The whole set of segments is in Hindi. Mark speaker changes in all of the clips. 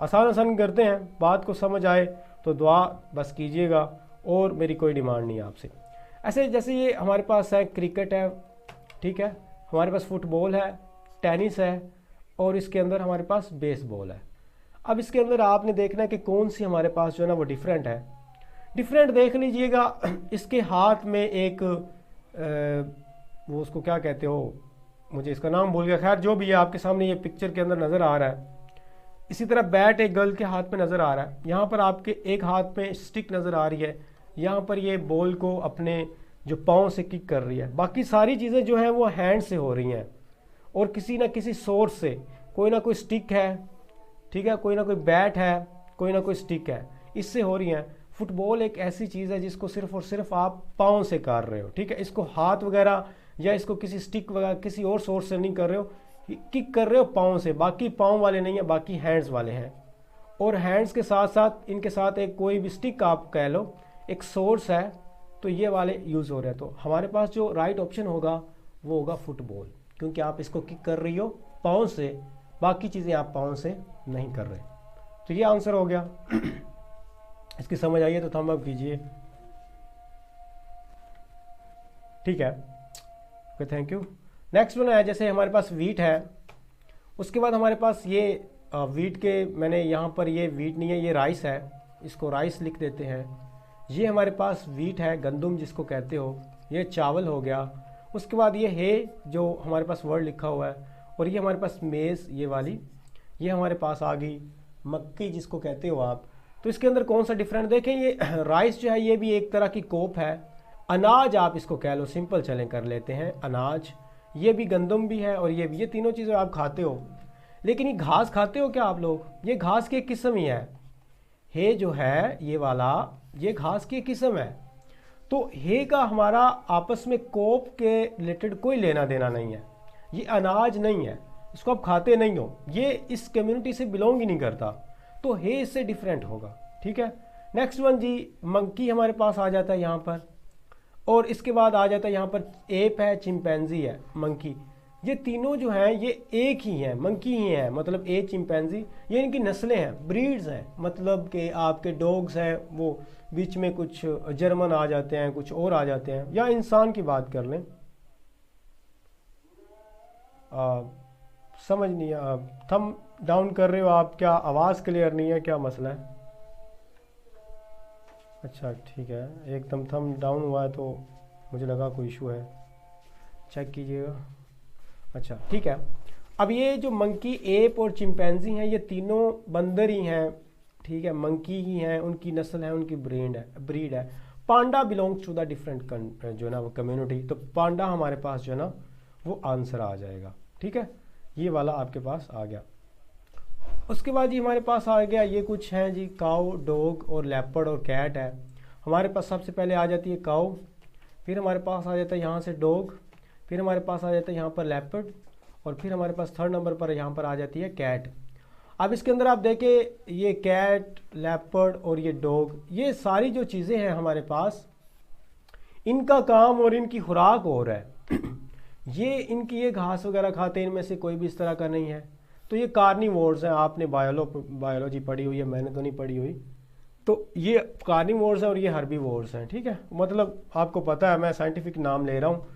Speaker 1: आसान आसान करते हैं, बात को समझ आए तो दुआ बस कीजिएगा, और मेरी कोई डिमांड नहीं है आपसे। ऐसे जैसे ये हमारे पास है क्रिकेट है, ठीक है, हमारे पास फुटबॉल है, टेनिस है, और इसके अंदर हमारे पास बेसबॉल है। अब इसके अंदर आपने देखना है कि कौन सी हमारे पास जो है ना वो डिफरेंट है। डिफरेंट देख लीजिएगा, इसके हाथ में एक वो उसको क्या कहते हो, मुझे इसका नाम भूल गया, खैर जो भी है आपके सामने ये पिक्चर के अंदर नज़र आ रहा है। इसी तरह बैट एक गर्ल के हाथ में नज़र आ रहा है, यहाँ पर आपके एक हाथ में स्टिक नज़र आ रही है, यहाँ पर ये बॉल को अपने जो पाँव से किक कर रही है। बाकी सारी चीज़ें जो हैं वो हैंड से हो रही हैं, और किसी ना किसी सोर्स से, कोई ना कोई स्टिक है, ठीक है, कोई ना कोई बैट है, कोई ना कोई स्टिक है, इससे हो रही हैं। फुटबॉल एक ऐसी चीज़ है जिसको सिर्फ और सिर्फ आप पाँव से कर रहे हो, ठीक है, इसको हाथ वगैरह या इसको किसी स्टिक वगैरह किसी और सोर्स से नहीं कर रहे हो, किक कर रहे हो पाँव से। बाकी पाँव वाले नहीं है, बाकी हैंड्स वाले हैं। और हैंड्स के साथ साथ इनके साथ एक कोई भी स्टिक आप कह लो, एक सोर्स है, तो ये वाले यूज़ हो रहे हैं। तो हमारे पास जो राइट ऑप्शन होगा वो होगा फुटबॉल, क्योंकि आप इसको किक कर रही हो पाँव से, बाकी चीज़ें आप पाँव से नहीं कर रहे। तो ये आंसर हो गया। इसकी समझ आई है तो थंब अप कीजिए, ठीक है, okay, thank you. Next one है, जैसे हमारे पास वीट है, उसके बाद हमारे पास ये वीट के, मैंने यहाँ पर ये वीट नहीं है, ये राइस है, इसको राइस लिख देते हैं। ये हमारे पास वीट है, गंदुम जिसको कहते हो, ये चावल हो गया। उसके बाद ये है जो हमारे पास वर्ड लिखा हुआ है, और ये हमारे पास मेज़ ये वाली, ये हमारे पास आ गई मक्की जिसको कहते हो आप। तो इसके अंदर कौन सा डिफरेंट देखें, ये राइस जो है ये भी एक तरह की कोप है, अनाज आप इसको कह लो, सिंपल चलें कर लेते हैं अनाज। ये भी गंदम भी है, और ये भी, ये तीनों चीज़ें आप खाते हो। लेकिन ये घास खाते हो क्या आप लोग? ये घास की एक किस्म ही है जो है ये वाला, ये घास की एक किस्म है। तो हे का हमारा आपस में कोप के रिलेटेड कोई लेना देना नहीं है, ये अनाज नहीं है, इसको आप खाते नहीं हो, ये इस कम्युनिटी से बिलोंग ही नहीं करता, तो हे इससे डिफरेंट होगा, ठीक है। नेक्स्ट वन जी, मंकी हमारे पास आ जाता है यहाँ पर, और इसके बाद आ जाता है यहाँ पर एप है, चिंपैंजी है, मंकी। ये तीनों जो हैं ये एक ही हैं, मंकी ही हैं, मतलब ए चिंपैंजी, ये इनकी नस्लें हैं, ब्रीड्स हैं। मतलब कि आपके डॉग्स हैं वो बीच में कुछ जर्मन आ जाते हैं, कुछ और आ जाते हैं, या इंसान की बात कर लें, समझ नहीं है, थम डाउन कर रहे हो आप, क्या आवाज़ क्लियर नहीं है, क्या मसला है? अच्छा ठीक है, एकदम थम डाउन हुआ है तो मुझे लगा कोई इशू है, चेक कीजिएगा। अच्छा ठीक है, अब ये जो मंकी, एप और चिंपैंजी हैं, ये तीनों बंदर ही हैं, ठीक है, मंकी ही हैं, उनकी नस्ल है, उनकी ब्रीड है। पांडा बिलोंग्स टू द डिफरेंट जो है ना वो कम्युनिटी, तो पांडा हमारे पास जो है ना वो आंसर आ जाएगा, ठीक है, ये वाला आपके पास आ गया। उसके बाद जी हमारे पास आ गया, ये कुछ हैं जी, काऊ, डॉग और लेपर्ड और कैट है। हमारे पास सबसे पहले आ जाती है काऊ, फिर हमारे पास आ जाता है यहाँ से डॉग, फिर हमारे पास आ जाता है यहाँ पर लेपर्ड, और फिर हमारे पास थर्ड नंबर पर यहाँ पर आ जाती है कैट। अब इसके अंदर आप देखें, ये कैट, लेपर्ड और ये डॉग, ये सारी जो चीज़ें हैं हमारे पास, इनका काम और इनकी खुराक और है ये घास वगैरह खाते हैं, इनमें से कोई भी इस तरह का नहीं है। तो ये कार्निवोर्स हैं, आपने बायोलॉजी पढ़ी हुई है, मैंने तो नहीं पढ़ी हुई। तो ये कार्निवोर्स हैं और ये हर्बीवोर्स हैं, ठीक है, मतलब आपको पता है, मैं साइंटिफिक नाम ले रहा हूँ,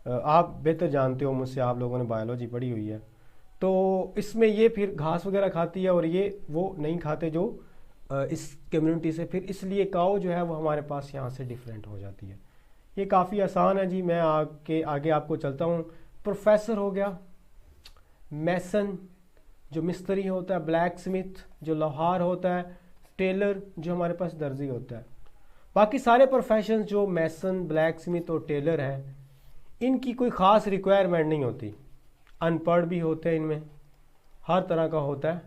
Speaker 1: आप बेहतर जानते हो मुझसे, आप लोगों ने बायोलॉजी पढ़ी हुई है। तो इसमें ये फिर घास वगैरह खाती है, और ये वो नहीं खाते जो इस कम्युनिटी से, फिर इसलिए काऊ जो है वो हमारे पास यहाँ से डिफरेंट हो जाती है। ये काफ़ी आसान है जी, मैं आगे आपको चलता हूँ। प्रोफेसर हो गया, मैसन जो मिस्त्री होता है, ब्लैक स्मिथ जो लोहार होता है, टेलर जो हमारे पास दर्जी होता है। बाकी सारे प्रोफेशंस जो मैसन, ब्लैक स्मिथ और टेलर हैं, इनकी कोई ख़ास रिक्वायरमेंट नहीं होती, अनपढ़ भी होते हैं, इनमें हर तरह का होता है,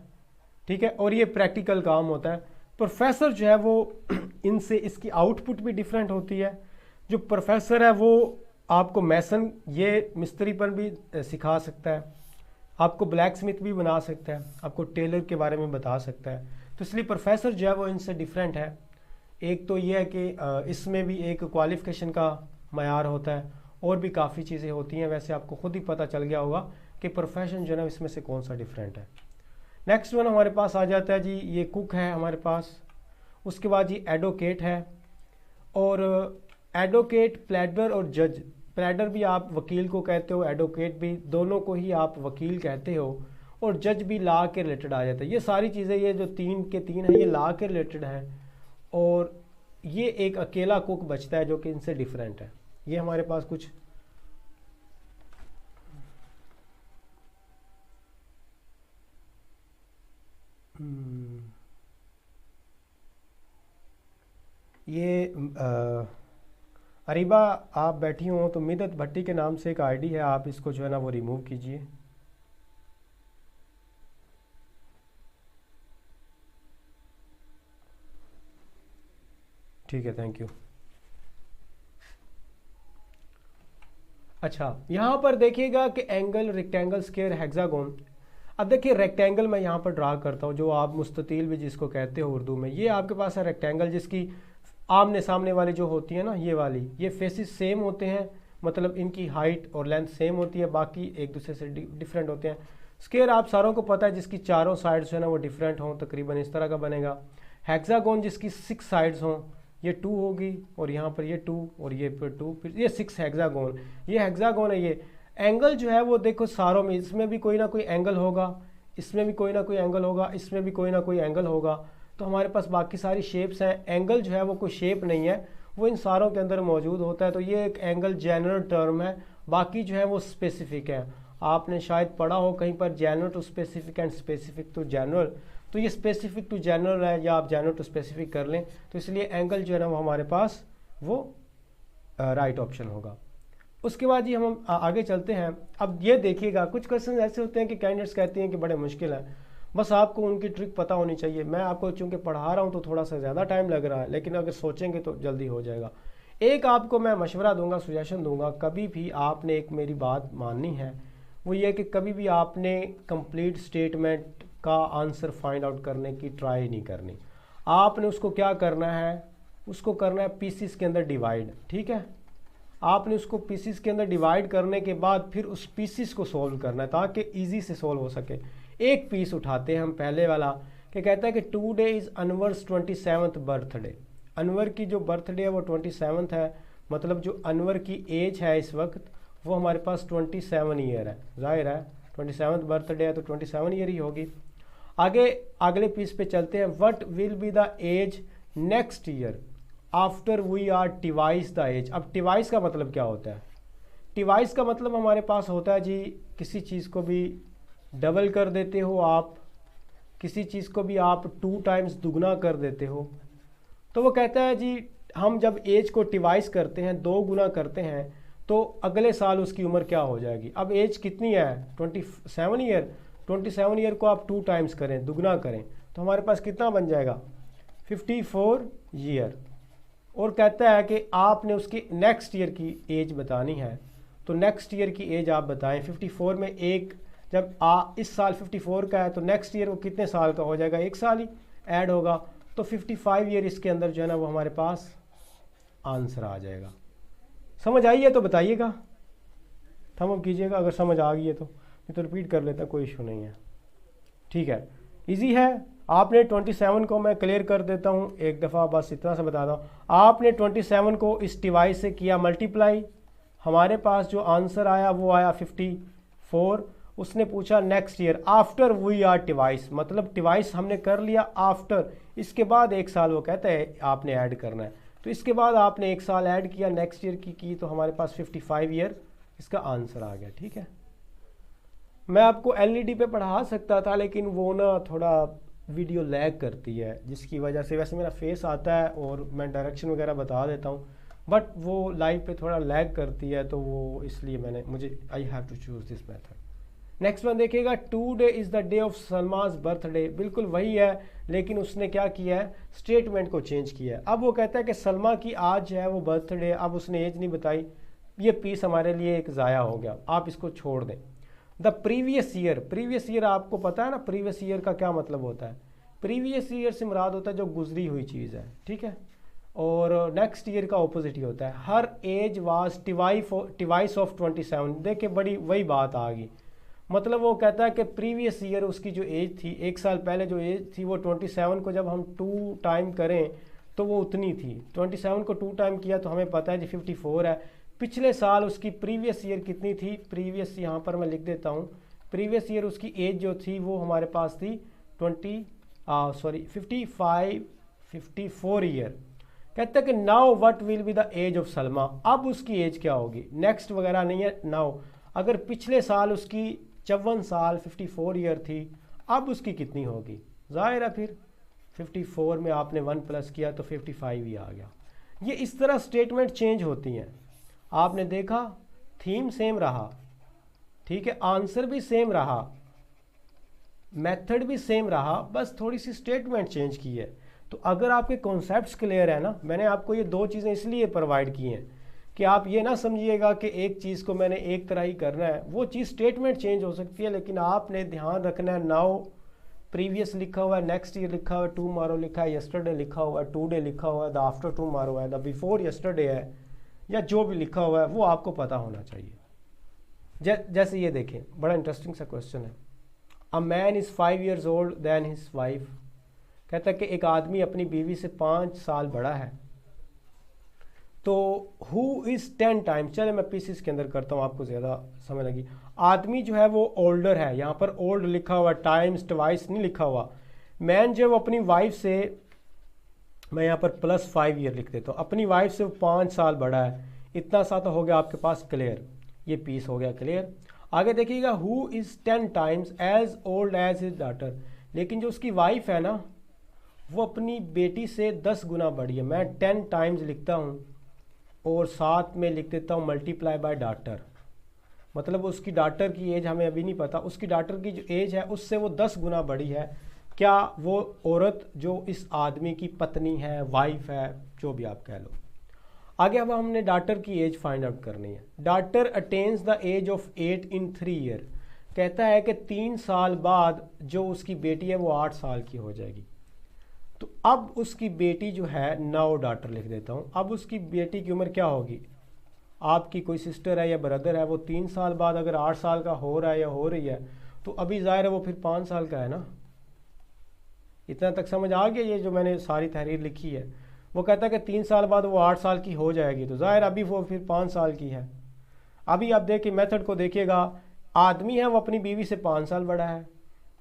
Speaker 1: ठीक है, और ये प्रैक्टिकल काम होता है। प्रोफेसर जो है वो इनसे इसकी आउटपुट भी डिफरेंट होती है। जो प्रोफेसर है वो आपको मैसन, ये मिस्त्री पर भी सिखा सकता है, आपको ब्लैक स्मिथ भी बना सकता है, आपको टेलर के बारे में बता सकता है। तो इसलिए प्रोफेसर जो है वो इनसे डिफरेंट है। एक तो ये है कि इसमें भी एक क्वालिफ़िकेशन का मयार होता है, और भी काफ़ी चीज़ें होती हैं। वैसे आपको खुद ही पता चल गया होगा कि प्रोफेशन जो है ना इसमें से कौन सा डिफरेंट है। नेक्स्ट वन हमारे पास आ जाता है जी, ये कुक है हमारे पास। उसके बाद जी एडवोकेट है, और एडवोकेट, प्लेडर और जज। प्लेडर भी आप वकील को कहते हो, एडवोकेट भी, दोनों को ही आप वकील कहते हो, और जज भी लॉ के रिलेटेड आ जाता है। ये सारी चीज़ें, ये जो तीन के तीन है, ये लॉ के रिलेटेड है, और ये एक अकेला कुक बचता है जो कि इनसे डिफरेंट है। ये हमारे पास कुछ ये अरीबा आप बैठी हो तो मिदत भट्टी के नाम से एक आईडी है, आप इसको जो है ना वो रिमूव कीजिए। ठीक है, थैंक यू। अच्छा, यहाँ पर देखिएगा कि एंगल, रेक्टेंगल, स्क्वायर, हेक्सागोन। अब देखिए रेक्टेंगल मैं यहाँ पर ड्रा करता हूँ, जो आप मुस्ततील भी जिसको कहते हो उर्दू में। ये आपके पास है रेक्टेंगल, जिसकी आमने सामने वाली जो होती है ना, ये वाली, ये फेसिस सेम होते हैं, मतलब इनकी हाइट और लेंथ सेम होती है, बाकी एक दूसरे से डिफरेंट होते हैं। स्क्वायर आप सारों को पता है, जिसकी चारों साइड्स जो है ना वो डिफरेंट हों, तकरीबन इस तरह का बनेगा। हेक्सागोन जिसकी 6 साइड्स हों, ये 2 होगी, और यहाँ पर ये 2, और ये पर 2, फिर ये 6 हेक्सागोन, ये हेक्सागोन है। ये एंगल जो है वो देखो सारों में, इसमें भी कोई ना कोई एंगल होगा, इसमें भी कोई ना कोई एंगल होगा, इसमें भी कोई ना कोई एंगल होगा। तो हमारे पास बाकी सारी शेप्स हैं। एंगल जो है वो कोई शेप नहीं है, वो इन सारों के अंदर मौजूद होता है। तो ये एक एंगल जनरल टर्म है, बाकी जो है वो स्पेसिफिक है। आपने शायद पढ़ा हो कहीं पर general to specific and specific to general, तो ये स्पेसिफिक टू जनरल है, या आप जनरल टू स्पेसिफिक कर लें। तो इसलिए एंगल जो है ना वो हमारे पास वो राइट ऑप्शन होगा। उसके बाद ये हम आगे चलते हैं। अब ये देखिएगा, कुछ क्वेश्चन ऐसे होते हैं कि कैंडिडेट्स कहते हैं कि बड़े मुश्किल है, बस आपको उनकी ट्रिक पता होनी चाहिए। मैं आपको चूंकि पढ़ा रहा हूँ तो थोड़ा सा ज़्यादा टाइम लग रहा है, लेकिन अगर सोचेंगे तो जल्दी हो जाएगा। एक आपको मैं मशवरा दूंगा, सुजेशन दूंगा, कभी भी आपने एक मेरी बात माननी है, वो ये कि कभी भी आपने कंप्लीट स्टेटमेंट का आंसर फाइंड आउट करने की ट्राई नहीं करनी। आपने उसको क्या करना है, उसको करना है पीसीस के अंदर डिवाइड। ठीक है, आपने उसको पीसीस के अंदर डिवाइड करने के बाद फिर उस पीसीस को सॉल्व करना है, ताकि ईजी से सॉल्व हो सके। एक पीस उठाते हैं हम पहले वाला, कि कहता है कि today is Anwar's 27th birthday. Anwar की जो बर्थडे है वो 27th है, मतलब जो अनवर की एज है इस वक्त वो हमारे पास 27 ईयर है। जाहिर है 27th बर्थडे है तो 27 ईयर ही होगी। आगे अगले पीस पे चलते हैं। What will be the age next year after we are twice the age. अब टिवाइस का मतलब क्या होता है? टिवाइस का मतलब हमारे पास होता है जी, किसी चीज़ को भी डबल कर देते हो आप, किसी चीज़ को भी आप 2 टाइम्स दुगना कर देते हो। तो वो कहता है जी, हम जब एज को टिवाइस करते हैं, 2 गुना करते हैं, तो अगले साल उसकी उम्र क्या हो जाएगी। अब एज कितनी है? 27 ईयर। 27 ईयर को आप 2 टाइम्स करें, दुगना करें, तो हमारे पास कितना बन जाएगा? 54 ईयर। और कहता है कि आपने उसकी नेक्स्ट ईयर की एज बतानी है, तो नेक्स्ट ईयर की एज आप बताएं। 54 में एक, जब इस साल 54 का है तो नेक्स्ट ईयर वो कितने साल का हो जाएगा? 1 साल ही ऐड होगा, तो 55 ईयर इसके अंदर जो है ना वो हमारे पास आंसर आ जाएगा। समझ आई है तो बताइएगा, थंब अप कीजिएगा अगर समझ आ गई है तो, नहीं तो रिपीट कर लेता, कोई इशू नहीं है। ठीक है, इजी है। आपने 27 को मैं क्लियर कर देता हूँ एक दफ़ा, बस इतना सा बताता हूँ। आपने 27 को इस डिवाइस से किया मल्टीप्लाई, हमारे पास जो आंसर आया वो आया 54। उसने पूछा next year after we are device, मतलब डिवाइस हमने कर लिया आफ्टर, इसके बाद 1 साल वो कहता है आपने ऐड करना है। तो इसके बाद आपने 1 साल ऐड किया, नेक्स्ट ईयर की तो हमारे पास 55 ईयर इसका आंसर आ गया। ठीक है, मैं आपको एलईडी पे पढ़ा सकता था, लेकिन वो ना थोड़ा वीडियो लैग करती है, जिसकी वजह से, वैसे मेरा फेस आता है और मैं डायरेक्शन वगैरह बता देता हूँ, बट वो लाइव पे थोड़ा लैग करती है, तो वो इसलिए मुझे I have to choose this method. Next one देखिएगा, today is the day of Salma's birthday. बिल्कुल वही है, लेकिन उसने क्या किया है, स्टेटमेंट को चेंज किया है। अब वो कहता है कि सलमा की आज है वो बर्थडे, अब उसने एज नहीं बताई। ये पीस हमारे लिए एक ज़ाया हो गया, आप इसको छोड़ दें। The previous year, previous year आपको पता है ना, प्रीवियस ईयर का क्या मतलब होता है? प्रीवियस ईयर से मुराद होता है जो गुजरी हुई चीज़ है। ठीक है, और नेक्स्ट ईयर का ऑपोजिट ही होता है। हर एज वाज टिवाइस ऑफ 27। देखिए बड़ी वही बात आ गई, मतलब वो कहता है कि प्रीवियस ईयर उसकी जो एज थी, एक साल पहले जो एज थी वो 27 को जब हम 2 टाइम करें तो वो उतनी थी। 27 को 2 टाइम किया तो हमें पता है जी 54 है। पिछले साल उसकी प्रीवियस ईयर कितनी थी, प्रीवियस यहाँ पर मैं लिख देता हूँ, प्रीवियस ईयर उसकी एज जो थी वो हमारे पास थी 54 ईयर। कहते हैं कि now what will be the age of Salma, अब उसकी एज क्या होगी, नेक्स्ट वगैरह नहीं है, नाउ। अगर पिछले साल उसकी 54 साल 54 ईयर थी, अब उसकी कितनी होगी, जाहिर है फिर 54 में आपने 1 प्लस किया तो 55 ही आ गया। ये इस तरह स्टेटमेंट चेंज होती हैं। आपने देखा थीम सेम रहा, ठीक है, आंसर भी सेम रहा, मेथड भी सेम रहा, बस थोड़ी सी स्टेटमेंट चेंज की है। तो अगर आपके कॉन्सेप्ट्स क्लियर है ना, मैंने आपको ये 2 चीज़ें इसलिए प्रोवाइड की हैं कि आप ये ना समझिएगा कि एक चीज़ को मैंने एक तरह ही करना है, वो चीज़ स्टेटमेंट चेंज हो सकती है, लेकिन आपने ध्यान रखना है नाउ प्रीवियस लिखा हुआ है, नेक्स्ट ईयर लिखा हुआ है, टुमारो लिखा है, यस्टरडे लिखा हुआ है, टुडे लिखा हुआ है, द आफ्टर टुमारो है, द बिफोर यस्टरडे है, या जो भी लिखा हुआ है वो आपको पता होना चाहिए। जैसे ये देखें, बड़ा इंटरेस्टिंग सा क्वेश्चन है। A man is 5 years old than his wife. कहता है कि एक आदमी अपनी बीवी से 5 साल बड़ा है, तो हु इज़ 10 टाइम्स, चले मैं पीसीस के अंदर करता हूँ, आपको ज़्यादा समझ लगी। आदमी जो है वो ओल्डर है, यहाँ पर ओल्ड लिखा हुआ, टाइम्स ट्वाइस नहीं लिखा हुआ। मैन जो है वो अपनी वाइफ से, मैं यहाँ पर +5 ईयर लिख देता हूँ, अपनी वाइफ से वो 5 साल बड़ा है, इतना सा तो हो गया आपके पास क्लियर, ये पीस हो गया क्लियर। आगे देखिएगा who is 10 times as old as his daughter, लेकिन जो उसकी वाइफ है ना वो अपनी बेटी से 10 गुना बड़ी है। मैं 10 टाइम्स लिखता हूँ और साथ में लिख देता हूँ मल्टीप्लाई बाय डॉटर, मतलब उसकी डॉटर की एज हमें अभी नहीं पता, उसकी डॉटर की जो एज है उससे वो 10 गुना बड़ी है। क्या वो औरत जो इस आदमी की पत्नी है, वाइफ है, जो भी आप कह लो। आगे अब हमने डॉटर की एज फाइंड आउट करनी है। Daughter attains the age of 8 in 3 year, कहता है कि 3 साल बाद जो उसकी बेटी है वो 8 साल की हो जाएगी। तो अब उसकी बेटी जो है, नाउ डॉटर लिख देता हूँ, अब उसकी बेटी की उम्र क्या होगी, आपकी कोई सिस्टर है या ब्रदर है, वो 3 साल बाद अगर 8 साल का हो रहा है या हो रही है, तो अभी ज़ाहिर है वो फिर 5 साल का है ना। इतना तक समझ आ गया? ये जो मैंने सारी तहरीर लिखी है, वो कहता है कि 3 साल बाद वो 8 साल की हो जाएगी, तो ज़ाहिर अभी वो फिर 5 साल की है। अभी आप देखिए मेथड को देखिएगा, आदमी है वो अपनी बीवी से 5 साल बड़ा है,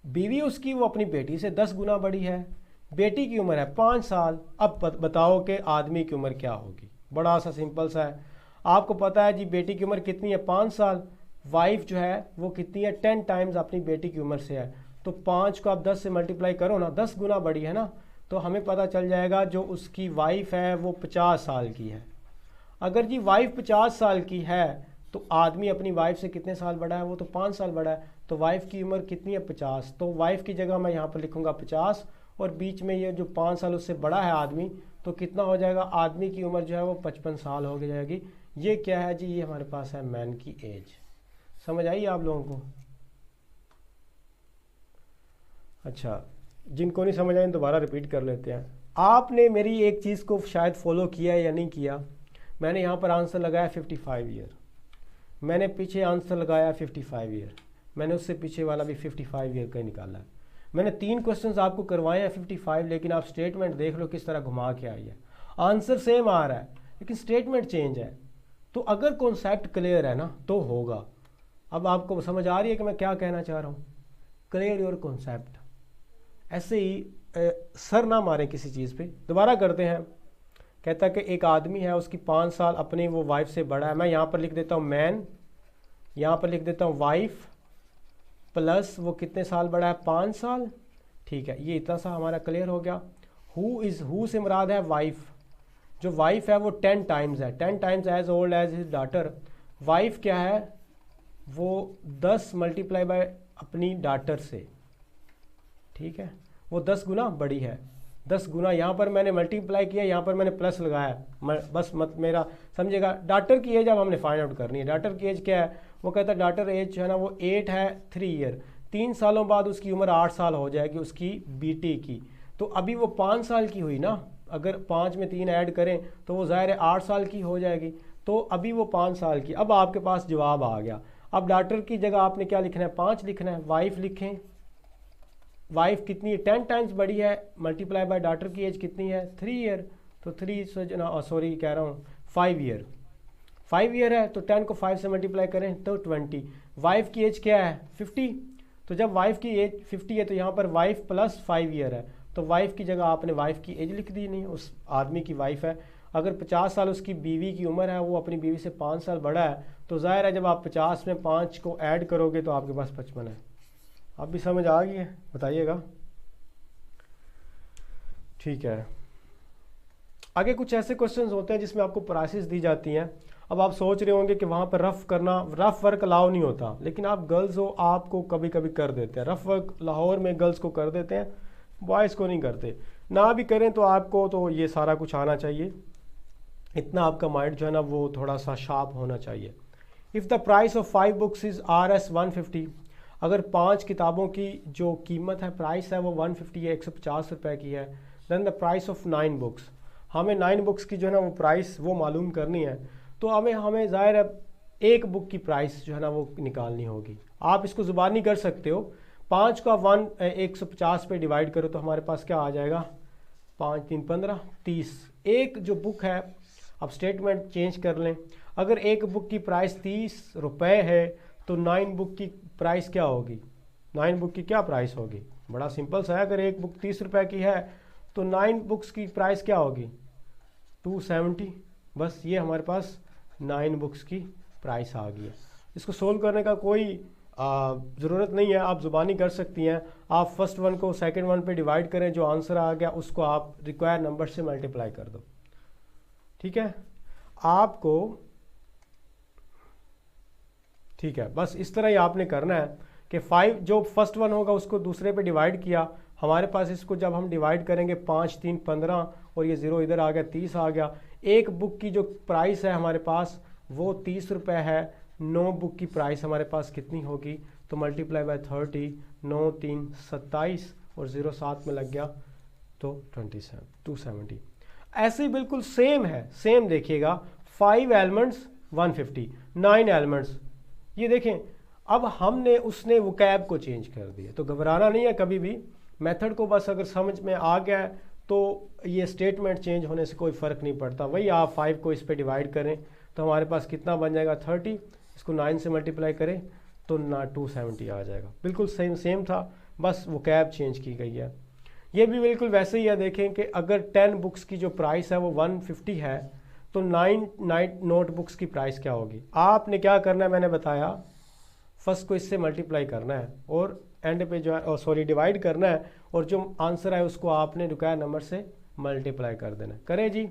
Speaker 1: बीवी उसकी वो अपनी बेटी से 10 गुना बड़ी है, बेटी की उम्र है 5 साल। अब बताओ कि आदमी की उम्र क्या होगी, बड़ा सा सिंपल सा है। आपको पता है जी बेटी की उम्र कितनी है, 5 साल, वाइफ जो है वो कितनी है, 10 टाइम्स अपनी बेटी की उम्र से है, तो 5 को आप 10 से मल्टीप्लाई करो ना, 10 गुना बड़ी है ना, तो हमें पता चल जाएगा जो उसकी वाइफ है वो 50 साल की है। अगर जी वाइफ 50 साल की है तो आदमी अपनी वाइफ से कितने साल बड़ा है, वो तो 5 साल बड़ा है, तो वाइफ की उम्र कितनी है, 50। तो वाइफ की जगह मैं यहाँ पर लिखूँगा 50, और बीच में ये जो 5 साल उससे बड़ा है आदमी, तो कितना हो जाएगा, आदमी की उम्र जो है वो 55 साल हो जाएगी। ये क्या है जी, ये हमारे पास है मैन की एज। समझ आई आप लोगों को? अच्छा, जिनको नहीं समझ आए दोबारा रिपीट कर लेते हैं। आपने मेरी एक चीज़ को शायद फॉलो किया या नहीं किया, मैंने यहाँ पर आंसर लगाया 55 ईयर, मैंने पीछे आंसर लगाया 55 ईयर, मैंने उससे पीछे वाला भी 55 ईयर का ही निकाला है। मैंने 3 क्वेश्चंस आपको करवाए हैं 55, लेकिन आप स्टेटमेंट देख लो किस तरह घुमा के आई है। आंसर सेम आ रहा है लेकिन स्टेटमेंट चेंज है। तो अगर कॉन्सेप्ट क्लियर है ना तो होगा। अब आपको समझ आ रही है कि मैं क्या कहना चाह रहा हूँ? Clear your concept. ऐसे ही सर ना मारें किसी चीज़ पे। दोबारा करते हैं। कहता है कि एक आदमी है, उसकी 5 साल अपनी वो वाइफ से बड़ा है। मैं यहाँ पर लिख देता हूँ मैन, यहाँ पर लिख देता हूँ वाइफ, प्लस वो कितने साल बड़ा है, 5 साल। ठीक है, ये इतना सा हमारा क्लियर हो गया। हु से मुराद है वाइफ। जो वाइफ है वो 10 टाइम्स है, 10 times as old as his daughter. Wife क्या है, वो 10 मल्टीप्लाई बाय अपनी डॉटर से, ठीक है, वो 10 गुना बड़ी है। 10 गुना, यहाँ पर मैंने मल्टीप्लाई किया, यहाँ पर मैंने प्लस लगाया, बस मत मेरा समझिएगा। डॉटर की एज अब हमने फाइंड आउट करनी है। डॉटर की एज क्या है, वो कहता है डॉटर एज जो है ना वो 8 है 3 ईयर। 3 सालों बाद उसकी उम्र 8 साल हो जाएगी उसकी बेटी की। तो अभी वो 5 साल की हुई ना, अगर 5 में 3 ऐड करें तो वो ज़ाहिर है 8 साल की हो जाएगी। तो अभी वो 5 साल की। अब आपके पास जवाब आ गया। अब डॉटर की जगह आपने क्या लिखना है, 5 लिखना है। वाइफ लिखें, वाइफ कितनी है, 10 टाइम्स बड़ी है, मल्टीप्लाई बाय डॉटर की एज कितनी है, 3 ईयर, तो 3 सॉरी कह रहा हूँ 5 ईयर, 5 ईयर है तो 10 को 5 से मल्टीप्लाई करें तो 20। वाइफ की एज क्या है, 50, तो जब वाइफ की एज 50 है तो यहाँ पर वाइफ प्लस 5 ईयर है, तो वाइफ की जगह आपने वाइफ की एज लिख दी, नहीं उस आदमी की वाइफ है। अगर 50 साल उसकी बीवी की उम्र है, वो अपनी बीवी से 5 साल बड़ा है, तो जाहिर है जब आप 50 में 5 को ऐड करोगे तो आपके पास 55 है। अब भी समझ आ गई है, बताइएगा। ठीक है, आगे कुछ ऐसे क्वेश्चंस होते हैं जिसमें आपको प्राइसेस दी जाती हैं। अब आप सोच रहे होंगे कि वहाँ पर रफ़ वर्क अलाउ नहीं होता, लेकिन आप गर्ल्स हो, आपको कभी कभी कर देते हैं रफ़ वर्क, लाहौर में गर्ल्स को कर देते हैं, बॉयज़ को नहीं करते। ना भी करें तो आपको तो ये सारा कुछ आना चाहिए, इतना आपका माइंड जो है ना वो थोड़ा सा शार्प होना चाहिए। If the price of 5 books is RS 150, अगर 5 किताबों की जो कीमत है, प्राइस है वो 150 है, 150 रुपये की है, then the price of 9 books, हमें 9 बुक्स की जो है ना वो प्राइस वो मालूम करनी है। तो हमें ज़ाहिर है एक बुक की प्राइस जो है ना वो निकालनी होगी। आप इसको ज़ुबानी कर सकते हो, 5 का 150 पे डिवाइड करो तो हमारे पास क्या आ जाएगा, 5 3 15 30। एक जो बुक है, अब स्टेटमेंट चेंज कर लें, अगर एक बुक की प्राइस 30 रुपये है तो 9 बुक की प्राइस क्या होगी, 9 बुक की क्या प्राइस होगी, बड़ा सिंपल सा है। अगर एक बुक 30 रुपये की है तो 9 बुक्स की प्राइस क्या होगी, 270। बस ये हमारे पास 9 बुक्स की प्राइस आ गई है। इसको सोल्व करने का कोई ज़रूरत नहीं है, आप ज़ुबानी कर सकती हैं। आप फर्स्ट वन को सेकंड वन पे डिवाइड करें, जो आंसर आ गया उसको आप रिक्वायर नंबर से मल्टीप्लाई कर दो। ठीक है, आपको ठीक है, बस इस तरह ही आपने करना है कि 5 जो फर्स्ट वन होगा उसको दूसरे पे डिवाइड किया, हमारे पास इसको जब हम डिवाइड करेंगे 5 3 15 और ये 0 इधर आ गया, 30 आ गया। एक बुक की जो प्राइस है हमारे पास वो 30 रुपये है, 9 बुक की प्राइस हमारे पास कितनी होगी, तो मल्टीप्लाई बाय 30, 9 3 27 और 0 7 में लग गया तो 270। ऐसे ही बिल्कुल सेम है, सेम देखिएगा, 5 एलिमेंट्स 150, 9 एलिमेंट्स, ये देखें अब हमने उसने वोकैब को चेंज कर दिया। तो घबराना नहीं है कभी भी, मेथड को बस अगर समझ में आ गया है तो ये स्टेटमेंट चेंज होने से कोई फ़र्क नहीं पड़ता। वही आप 5 को इस पे डिवाइड करें तो हमारे पास कितना बन जाएगा 30, इसको 9 से मल्टीप्लाई करें तो ना 270 आ जाएगा। बिल्कुल सेम था, बस वोकैब चेंज की गई है। ये भी बिल्कुल वैसे ही है, देखें कि अगर 10 बुक्स की जो प्राइस है वो 150 है तो 9 नोटबुक्स की प्राइस क्या होगी। आपने क्या करना है, मैंने बताया, फर्स्ट को इससे मल्टीप्लाई करना है और एंड पे जो है सॉरी डिवाइड करना है, और जो आंसर है उसको आपने रिक्वायर नंबर से मल्टीप्लाई कर देना है। करें जी,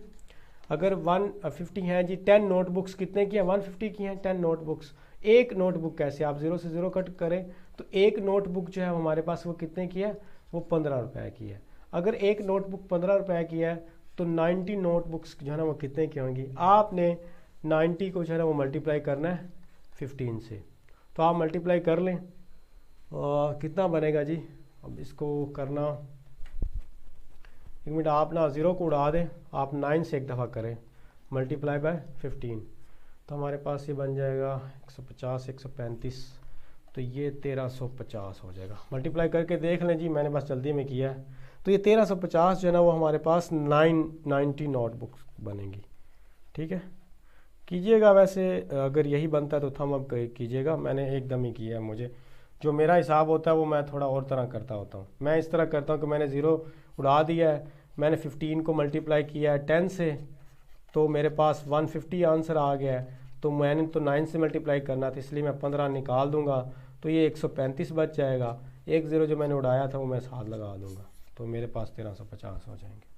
Speaker 1: अगर 150 है जी, 10 नोटबुक्स कितने की है, 150 की हैं 10 नोटबुक्स। एक नोटबुक कैसे, आप 0 से 0 कट करें तो एक नोटबुक जो है हमारे पास वो कितने की है, वो 15 रुपये की है। अगर एक नोटबुक 15 रुपये की है तो 90 नोटबुक्स जो है ना वो कितने की होंगी। आपने 90 को जो है ना वो मल्टीप्लाई करना है 15 से, तो आप मल्टीप्लाई कर लें, कितना बनेगा जी। अब इसको करना, एक मिनट, आप ना 0 को उड़ा दें, आप 9 से एक दफ़ा करें मल्टीप्लाई बाय 15, तो हमारे पास ये बन जाएगा 150 135, तो ये 1350 हो जाएगा। मल्टीप्लाई करके देख लें जी, मैंने बस जल्दी में किया है। तो ये 1350 जो है ना वो हमारे पास 990 नोटबुक्स बनेंगी। ठीक है, कीजिएगा, वैसे अगर यही बनता है तो थम अप कीजिएगा, मैंने एकदम ही किया है। मुझे जो मेरा हिसाब होता है वो मैं थोड़ा और तरह करता होता हूँ। मैं इस तरह करता हूँ कि मैंने 0 उड़ा दिया है, मैंने 15 को मल्टीप्लाई किया है 10 से, तो मेरे पास 150 आंसर आ गया है। तो मैंने तो 9 से मल्टीप्लाई करना था, इसलिए मैं 15 निकाल दूंगा तो ये 135 बच जाएगा। एक 0 जो मैंने उड़ाया था वो मैं साथ लगा दूंगा, तो मेरे पास 1350 हो जाएंगे।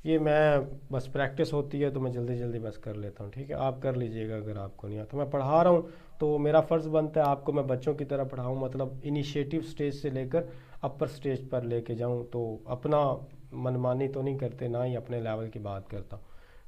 Speaker 1: ये मैं बस प्रैक्टिस होती है तो मैं जल्दी जल्दी बस कर लेता हूँ। ठीक है, आप कर लीजिएगा अगर आपको नहीं आता। मैं पढ़ा रहा हूँ तो मेरा फ़र्ज़ बनता है आपको मैं बच्चों की तरह पढ़ाऊँ, मतलब इनिशिएटिव स्टेज से लेकर अपर स्टेज पर लेके जाऊँ, तो अपना मनमानी तो नहीं करते, ना ही अपने लेवल की बात करता हूँ।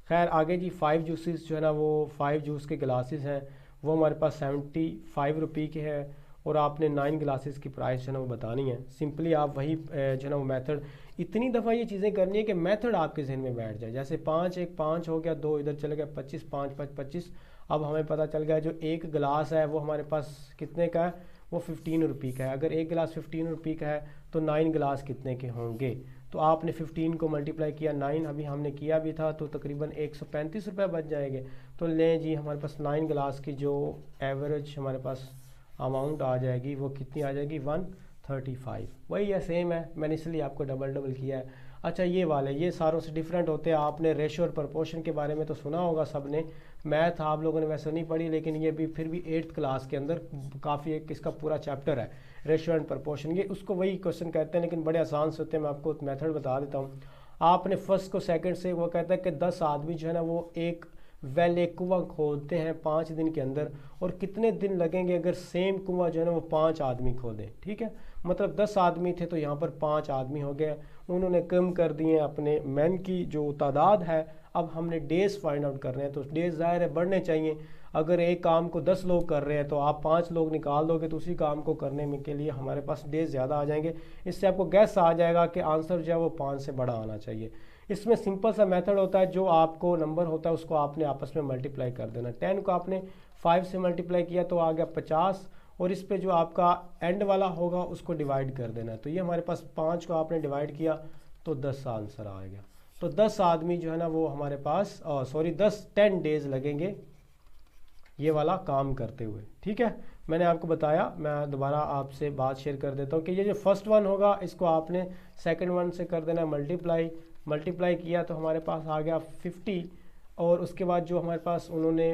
Speaker 1: खैर आगे जी, 5 जूसेस जो है ना वो 5 जूस के गिलासेस हैं, वो हमारे पास 75 रुपये के हैं, और आपने 9 गिलासेस की प्राइस जो है ना वो बतानी है। सिंपली आप वही जो है ना वो मेथड, इतनी दफ़ा ये चीज़ें करनी है कि मेथड आपके जहन में बैठ जाए। जैसे 5 1 5 हो गया, 2 इधर चले गए, 25 5 5 25, अब हमें पता चल गया जो एक गिलास है वो हमारे पास कितने का है, वो 15 रुपये का है। अगर एक गिलास 15 रुपये का है तो 9 गिलास कितने के होंगे, तो आपने 15 को मल्टीप्लाई किया 9, अभी हमने किया भी था, तो तकरीबन 135 रुपये बच जाएंगे। तो लें जी, हमारे पास 9 गिलास की जो एवरेज हमारे पास अमाउंट आ जाएगी वो कितनी आ जाएगी, 135। वही है, सेम है, मैंने इसलिए आपको डबल किया है। अच्छा, ये वाले ये सारों से डिफरेंट होते हैं। आपने रेशो और प्रपोर्शन के बारे में तो सुना होगा सब ने, मैथ आप लोगों ने वैसे नहीं पढ़ी, लेकिन ये भी फिर भी 8th क्लास के अंदर काफ़ी एक इसका पूरा चैप्टर है रेशो एंड प्रपोर्शन। ये उसको वही क्वेश्चन कहते हैं, लेकिन बड़े आसान से होते हैं। मैं आपको मेथड बता देता हूँ। आपने फर्स्ट को सेकंड से, वो कहता है कि 10 आदमी जो है ना वो एक वेल एक कुआं खोदते हैं 5 दिन के अंदर, और कितने दिन लगेंगे अगर सेम कुआं जो है ना वो 5 आदमी खोदें। ठीक है, मतलब 10 आदमी थे तो यहाँ पर 5 आदमी हो गए, उन्होंने कम कर दिए अपने मैन की जो तादाद है। अब हमने डेज फाइंड आउट कर रहे हैं, तो डेज ज़ाहिर है बढ़ने चाहिए। अगर एक काम को 10 लोग कर रहे हैं तो आप 5 लोग निकाल दोगे तो उसी काम को करने में के लिए हमारे पास डेज ज़्यादा आ जाएंगे। इससे आपको गैस आ जाएगा कि आंसर जो है वो 5 से बड़ा आना चाहिए। इसमें सिंपल सा मेथड होता है, जो आपको नंबर होता है उसको आपने आपस में मल्टीप्लाई कर देना। 10 को आपने 5 से मल्टीप्लाई किया तो आ गया 50, और इस पे जो आपका एंड वाला होगा उसको डिवाइड कर देना। तो ये हमारे पास 5 को आपने डिवाइड किया तो 10 आंसर आ गया। तो 10 आदमी जो है ना वो हमारे पास 10 डेज लगेंगे ये वाला काम करते हुए। ठीक है, मैंने आपको बताया, मैं दोबारा आपसे बात शेयर कर देता हूँ कि ये जो फर्स्ट वन होगा इसको आपने सेकंड वन से कर देना मल्टीप्लाई किया तो हमारे पास आ गया 50, और उसके बाद जो हमारे पास उन्होंने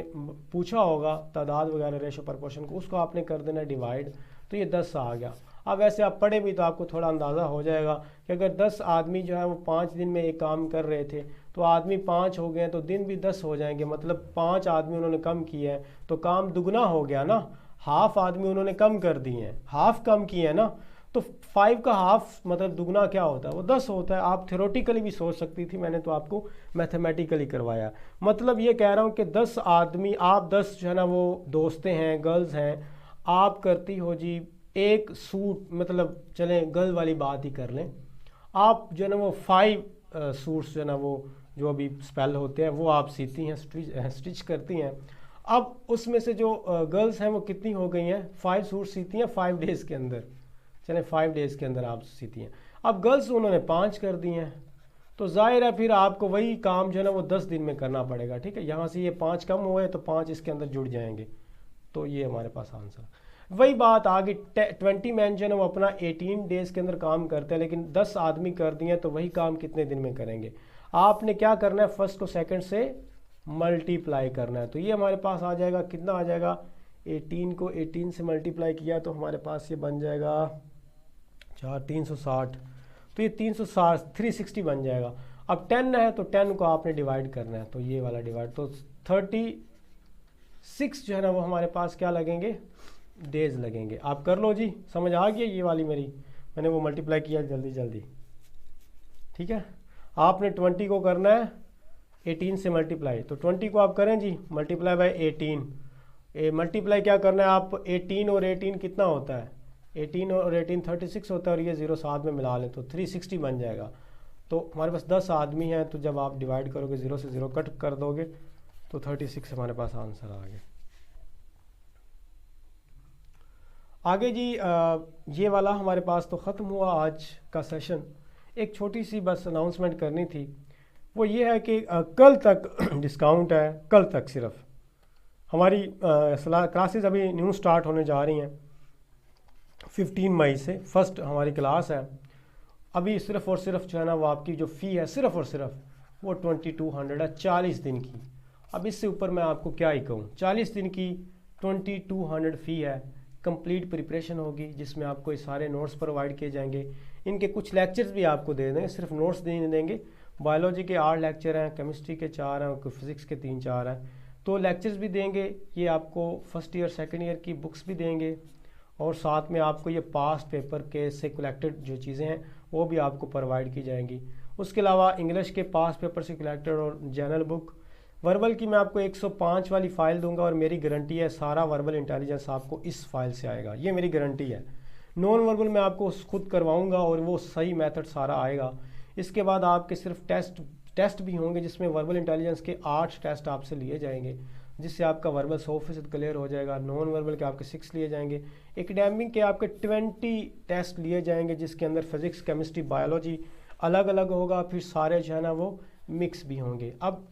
Speaker 1: पूछा होगा तादाद वगैरह रेशो प्रपोर्शन को, उसको आपने कर देना डिवाइड, तो ये 10 आ गया। अब वैसे आप पढ़े भी तो आपको थोड़ा अंदाज़ा हो जाएगा कि अगर 10 आदमी जो है वो 5 दिन में एक काम कर रहे थे तो आदमी 5 हो गए तो दिन भी 10 हो जाएंगे, मतलब 5 आदमी उन्होंने कम किए हैं तो काम दुगना हो गया ना। हाफ आदमी उन्होंने कम कर दिए हैं, हाफ कम किए हैं ना, तो 5 का हाफ मतलब दुगना क्या होता है, वो 10 होता है। आप थ्योरेटिकली भी सोच सकती थी, मैंने तो आपको मैथमेटिकली करवाया। मतलब ये कह रहा हूँ कि 10 आदमी, आप 10 जो है ना वो दोस्तें हैं, गर्ल्स हैं, आप करती हो जी एक सूट, मतलब चलें गर्ल वाली बात ही कर लें, आप जो है ना वो 5 सूट्स जो है ना वो जो अभी स्पेल होते हैं वो आप सीती हैं, स्टिच करती हैं। अब उसमें से जो गर्ल्स हैं वो कितनी हो गई हैं, 5 सूट सीती हैं 5 डेज़ के अंदर, चलें 5 डेज़ के अंदर आप सीती हैं। अब गर्ल्स उन्होंने 5 कर दी हैं, तो जाहिर है फिर आपको वही काम जो है ना वो 10 दिन में करना पड़ेगा। ठीक है, यहाँ से ये 5 कम हुए तो 5 इसके अंदर जुड़ जाएंगे, तो ये हमारे पास आंसर। वही बात आगे 20 मैन जो है ना वो अपना 18 डेज़ के अंदर काम करते हैं, लेकिन 10 आदमी कर दिए तो वही काम कितने दिन में करेंगे। आपने क्या करना है, फर्स्ट को सेकंड से मल्टीप्लाई करना है, तो ये हमारे पास आ जाएगा, कितना आ जाएगा, 18 को 18 से मल्टीप्लाई किया तो हमारे पास ये बन जाएगा 360, तो ये 360 360 बन जाएगा। अब 10 है तो 10 को आपने डिवाइड करना है, तो ये वाला डिवाइड, तो 36 जो है ना वो हमारे पास क्या लगेंगे, डेज लगेंगे। आप कर लो जी, समझ आ गया ये वाली मेरी, मैंने वो मल्टीप्लाई किया जल्दी। ठीक है, आपने 20 को करना है 18 से मल्टीप्लाई, तो 20 को आप करें जी मल्टीप्लाई बाय 18। मल्टीप्लाई क्या करना है आप, 18 और 18 कितना होता है, 18 और 18 36 होता है, और ये 0 साथ में मिला लें तो 360 बन जाएगा। तो हमारे पास 10 आदमी हैं, तो जब आप डिवाइड करोगे 0 से 0 कट कर दोगे तो 36 हमारे पास आंसर आ गया। आगे जी ये वाला हमारे पास तो ख़त्म हुआ आज का सेशन। एक छोटी सी बस अनाउंसमेंट करनी थी, वो ये है कि कल तक डिस्काउंट है, कल तक सिर्फ हमारी क्लासेस अभी न्यू स्टार्ट होने जा रही हैं। 15 मई से फर्स्ट हमारी क्लास है। अभी सिर्फ़ और सिर्फ जो है ना वो आपकी जो फ़ी है सिर्फ़ और सिर्फ वो 2200 है 40 दिन की। अब इससे ऊपर मैं आपको क्या ही कहूँ, 40 दिन की 2200 फ़ी है। कंप्लीट प्रिपरेशन होगी जिसमें आपको ये सारे नोट्स प्रोवाइड किए जाएंगे। इनके कुछ लेक्चर्स भी आपको दे देंगे, सिर्फ नोट्स नहीं देंगे। बायोलॉजी के 8 लेक्चर हैं, केमिस्ट्री के 4 हैं, और फिज़िक्स के 3-4 हैं, तो लेक्चर्स भी देंगे। ये आपको फर्स्ट ईयर सेकंड ईयर की बुक्स भी देंगे, और साथ में आपको ये पास्ट पेपर के से कलेक्टेड जो चीज़ें हैं वो भी आपको प्रोवाइड की जाएंगी। उसके अलावा इंग्लिश के पास्ट पेपर से कलेक्टेड और जनरल बुक। वर्बल की मैं आपको 105 वाली फ़ाइल दूंगा, और मेरी गारंटी है सारा वर्बल इंटेलिजेंस आपको इस फाइल से आएगा, ये मेरी गारंटी है। नॉन वर्बल मैं आपको खुद करवाऊंगा और वो सही मेथड सारा आएगा। इसके बाद आपके सिर्फ टेस्ट भी होंगे जिसमें वर्बल इंटेलिजेंस के 8 टेस्ट आपसे लिए जाएंगे। जिससे आपका वर्बल 100% क्लियर हो जाएगा। नॉन वर्बल के आपके 6 लिए जाएंगे। एकेडमिक के आपके 20 टेस्ट लिए जाएंगे, जिसके अंदर फिजिक्स, केमिस्ट्री, बायोलॉजी अलग अलग होगा, फिर सारे जो है ना वो मिक्स भी होंगे। अब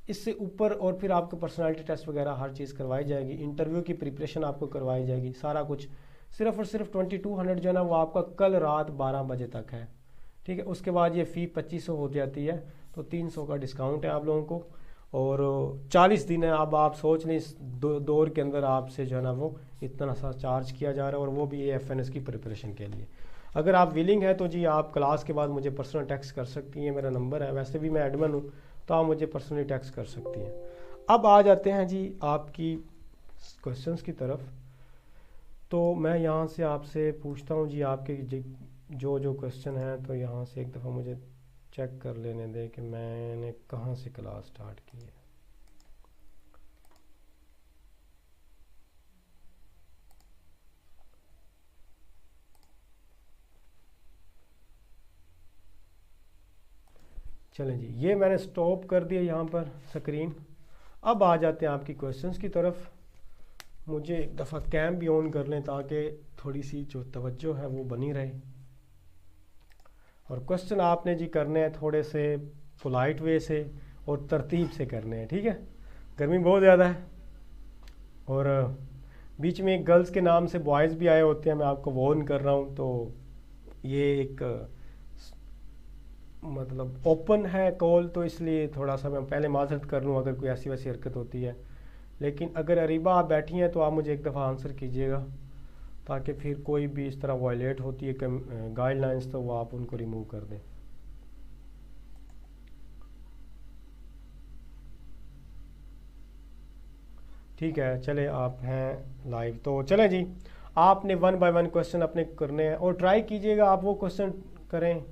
Speaker 1: इससे ऊपर और फिर आपको पर्सनालिटी टेस्ट वगैरह हर चीज़ करवाई जाएगी, इंटरव्यू की प्रिपरेशन आपको करवाई जाएगी, सारा कुछ। सिर्फ और सिर्फ 2200 जो है ना वो आपका कल रात 12 बजे तक है, ठीक है। उसके बाद ये फ़ी 2500 हो जाती है, तो 300 का डिस्काउंट है आप लोगों को। और 40 दिन है। अब आप सोच लें इस दौर के अंदर आपसे जो है ना वो इतना सा चार्ज किया जा रहा है, और वो भी AFNS की प्रिपरेशन के लिए। अगर आप विलिंग है तो जी आप क्लास के बाद मुझे पर्सनल टेक्स्ट कर सकती हैं, मेरा नंबर है। वैसे भी मैं एडमिन हूँ, तो आप मुझे पर्सनली टेक्स्ट कर सकती हैं। अब आ जाते हैं जी आपकी क्वेश्चंस की तरफ। तो मैं यहाँ से आपसे पूछता हूँ जी, आपके जो जो क्वेश्चन हैं, तो यहाँ से एक दफ़ा मुझे चेक कर लेने दें कि मैंने कहाँ से क्लास स्टार्ट की है। चलें जी, ये मैंने स्टॉप कर दिया यहाँ पर स्क्रीन। अब आ जाते हैं आपकी क्वेश्चंस की तरफ। मुझे एक दफ़ा कैम भी ऑन कर लें ताकि थोड़ी सी जो तवज्जो है वो बनी रहे। और क्वेश्चन आपने जी करने हैं थोड़े से पोलाइट वे से और तरतीब से करने हैं, ठीक है। गर्मी बहुत ज़्यादा है, और बीच में गर्ल्स के नाम से बॉयज़ भी आए होते हैं, मैं आपको वार्न कर रहा हूँ। तो ये एक मतलब ओपन है कॉल, तो इसलिए थोड़ा सा मैं पहले माजरत कर लूँ अगर कोई ऐसी वैसी हरकत होती है। लेकिन अगर अरीबा आप बैठी हैं तो आप मुझे एक दफ़ा आंसर कीजिएगा, ताकि फिर कोई भी इस तरह वायलेट होती है गाइडलाइंस, तो वो आप उनको रिमूव कर दें। ठीक है, चले आप हैं लाइव, तो चलें जी। आपने 1 बाय 1 क्वेश्चन अपने करने हैं, और ट्राई कीजिएगा आप वो क्वेश्चन करें।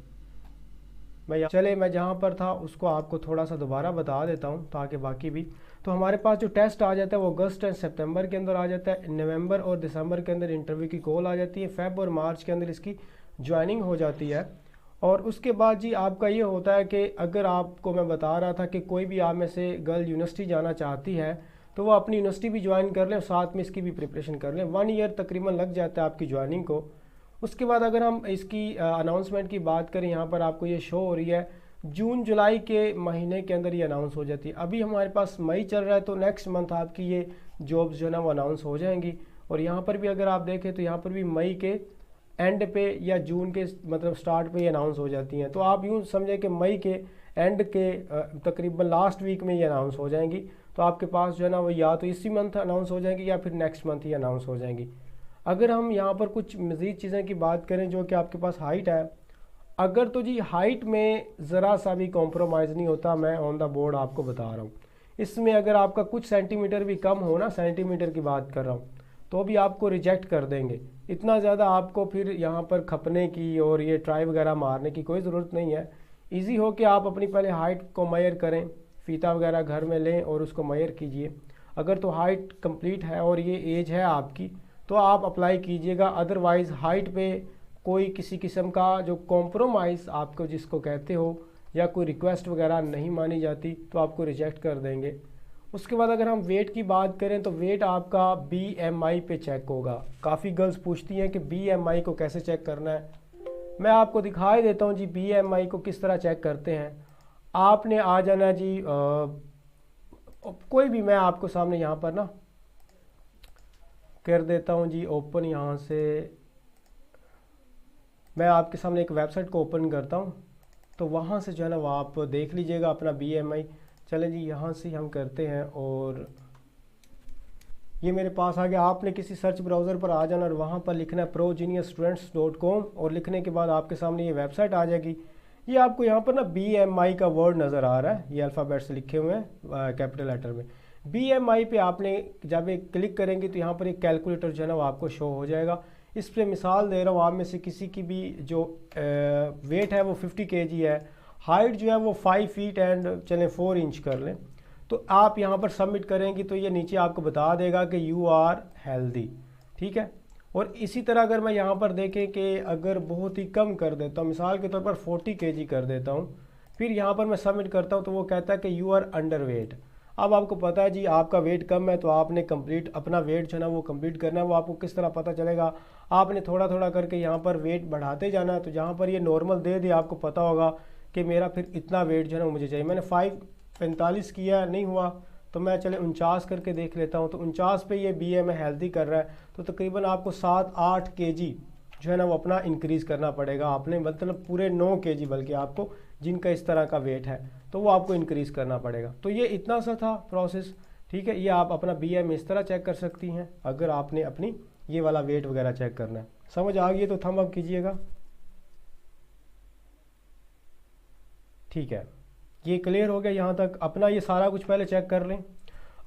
Speaker 1: मैं जहाँ पर था उसको आपको थोड़ा सा दोबारा बता देता हूँ ताकि बाकी भी। तो हमारे पास जो टेस्ट आ जाता है वो अगस्त एंड सितंबर के अंदर आ जाता है। नवंबर और दिसंबर के अंदर इंटरव्यू की कॉल आ जाती है। फेब और मार्च के अंदर इसकी ज्वाइनिंग हो जाती है। और उसके बाद जी आपका ये होता है कि अगर आपको मैं बता रहा था कि कोई भी आप में से गर्ल यूनिवर्सिटी जाना चाहती है तो वो अपनी यूनिवर्सिटी भी ज्वाइन कर लें और साथ में इसकी भी प्रिपरेशन कर लें। 1 ईयर तकरीबन लग जाता है आपकी ज्वाइनिंग को। उसके बाद अगर हम इसकी अनाउंसमेंट की बात करें, यहाँ पर आपको ये शो हो रही है जून जुलाई के महीने के अंदर ये अनाउंस हो जाती है। अभी हमारे पास मई चल रहा है, तो नेक्स्ट मंथ आपकी ये जॉब्स जो है ना वो अनाउंस हो जाएंगी। और यहाँ पर भी अगर आप देखें तो यहाँ पर भी मई के एंड पे या जून के मतलब स्टार्ट पे ये अनाउंस हो जाती हैं। तो आप यूँ समझें कि मई के एंड के तकरीबन लास्ट वीक में ये अनाउंस हो जाएंगी। तो आपके पास जो है ना वो या तो इसी मंथ अनाउंस हो जाएंगी या फिर नेक्स्ट मंथ ही अनाउंस हो जाएंगी। अगर हम यहाँ पर कुछ मज़ीद चीज़ें की बात करें जो कि आपके पास हाइट है, अगर तो जी हाइट में ज़रा सा भी कॉम्प्रोमाइज़ नहीं होता, मैं ऑन द बोर्ड आपको बता रहा हूँ। इसमें अगर आपका कुछ सेंटीमीटर भी कम हो ना, सेंटीमीटर की बात कर रहा हूँ, तो भी आपको रिजेक्ट कर देंगे। इतना ज़्यादा आपको फिर यहाँ पर खपने की और ये ट्राई वगैरह मारने की कोई ज़रूरत नहीं है। ईजी हो कि आप अपनी पहले हाइट को मेजर करें, फ़ीता वगैरह घर में लें और उसको मेजर कीजिए। अगर तो हाइट कंप्लीट है और ये एज है आपकी तो आप अप्लाई कीजिएगा। अदरवाइज़ हाइट पे कोई किसी किस्म का जो कॉम्प्रोमाइज़ आपको जिसको कहते हो या कोई रिक्वेस्ट वगैरह नहीं मानी जाती तो आपको रिजेक्ट कर देंगे। उसके बाद अगर हम वेट की बात करें तो वेट आपका BMI पे चेक होगा। काफ़ी गर्ल्स पूछती हैं कि BMI को कैसे चेक करना है। मैं आपको दिखाई देता हूँ जी BMI को किस तरह चेक करते हैं। आपने आ जाना जी कोई भी, मैं आपको सामने यहाँ पर ना कर देता हूँ जी ओपन। यहाँ से मैं आपके सामने एक वेबसाइट को ओपन करता हूँ, तो वहाँ से जो है ना वो आप देख लीजिएगा अपना BMI। चलें जी यहाँ से हम करते हैं, और ये मेरे पास आ गया। आपने किसी सर्च ब्राउज़र पर आ जाना और वहाँ पर लिखना है progeniusstudents.com, और लिखने के बाद आपके सामने ये वेबसाइट आ जाएगी। ये आपको यहाँ पर ना BMI का वर्ड नज़र आ रहा है, ये अल्फ़ाबेट से लिखे हुए हैं कैपिटल लेटर में। BMI पे आपने जब एक क्लिक करेंगे तो यहाँ पर एक कैलकुलेटर जो है ना वो आपको शो हो जाएगा। इस पर मिसाल दे रहा हूँ, आप में से किसी की भी जो वेट है वो 50 kg है, हाइट जो है वो 5 फीट एंड चलें 4 इंच कर लें, तो आप यहाँ पर सबमिट करेंगे तो ये नीचे आपको बता देगा कि यू आर हेल्दी, ठीक है। और इसी तरह अगर मैं यहाँ पर देखें कि अगर बहुत ही कम कर देता हूँ, मिसाल के तौर पर 40 kg कर देता हूँ, फिर यहाँ पर मैं सबमिट करता हूँ तो वो कहता है कि यू आर अंडर वेट। अब आपको पता है जी आपका वेट कम है, तो आपने कंप्लीट अपना वेट जो है ना वो कंप्लीट करना है। वो आपको किस तरह पता चलेगा, आपने थोड़ा थोड़ा करके यहाँ पर वेट बढ़ाते जाना है। तो जहाँ पर ये नॉर्मल दे दे आपको पता होगा कि मेरा फिर इतना वेट जो है ना मुझे चाहिए। मैंने 5:45 किया, नहीं हुआ तो मैं चले 49 करके देख लेता हूँ। तो 49 पे ये BMI हेल्दी कर रहा है, तो तकरीबन आपको 7-8 kg जो है ना वो अपना इंक्रीज़ करना पड़ेगा आपने, मतलब पूरे 9 kg बल्कि आपको, जिनका इस तरह का वेट है तो वो आपको इंक्रीज़ करना पड़ेगा। तो ये इतना सा था प्रोसेस, ठीक है। ये आप अपना BMI इस तरह चेक कर सकती हैं अगर आपने अपनी ये वाला वेट वगैरह चेक करना है। समझ आ गई तो थंब अप कीजिएगा। ठीक है, ये क्लियर हो गया यहाँ तक। अपना ये सारा कुछ पहले चेक कर लें।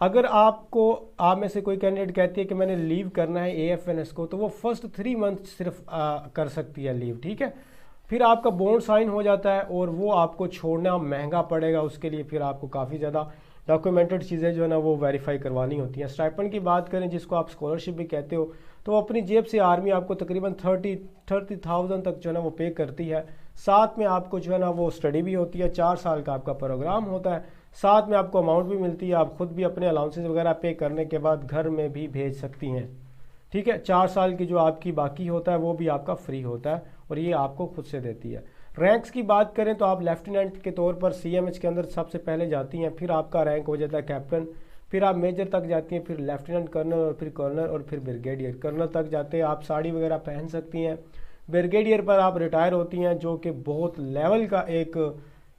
Speaker 1: अगर आपको, आप में से कोई कैंडिडेट कहती है कि मैंने लीव करना है AFNS को, तो वो फर्स्ट 3 मंथ सिर्फ कर सकती है लीव, ठीक है। फिर आपका बॉन्ड साइन हो जाता है और वो आपको छोड़ना महंगा पड़ेगा। उसके लिए फिर आपको काफ़ी ज़्यादा डॉक्यूमेंटेड चीज़ें जो है ना वो वेरीफाई करवानी होती हैं। स्टाइपेंड की बात करें, जिसको आप स्कॉलरशिप भी कहते हो, तो अपनी जेब से आर्मी आपको तकरीबन 30,000 तक जो है ना वो पे करती है। साथ में आपको जो है ना वो स्टडी भी होती है, 4 साल का आपका प्रोग्राम होता है। साथ में आपको अमाउंट भी मिलती है, आप खुद भी अपने अलाउंसेस वगैरह पे करने के बाद घर में भी भेज सकती हैं, ठीक है। 4 साल की जो आपकी बाकी होता है वो भी आपका फ्री होता है और ये आपको खुद से देती है। रैंक्स की बात करें तो आप लेफ्टिनेंट के तौर पर CMH के अंदर सबसे पहले जाती हैं, फिर आपका रैंक हो जाता है कैप्टन, फिर आप मेजर तक जाती हैं, फिर लेफ्टिनेंट कर्नल और फिर कर्नल और फिर ब्रिगेडियर। कर्नल तक जाते हैं आप साड़ी वगैरह पहन सकती हैं। ब्रिगेडियर पर आप रिटायर होती हैं, जो कि बहुत लेवल का एक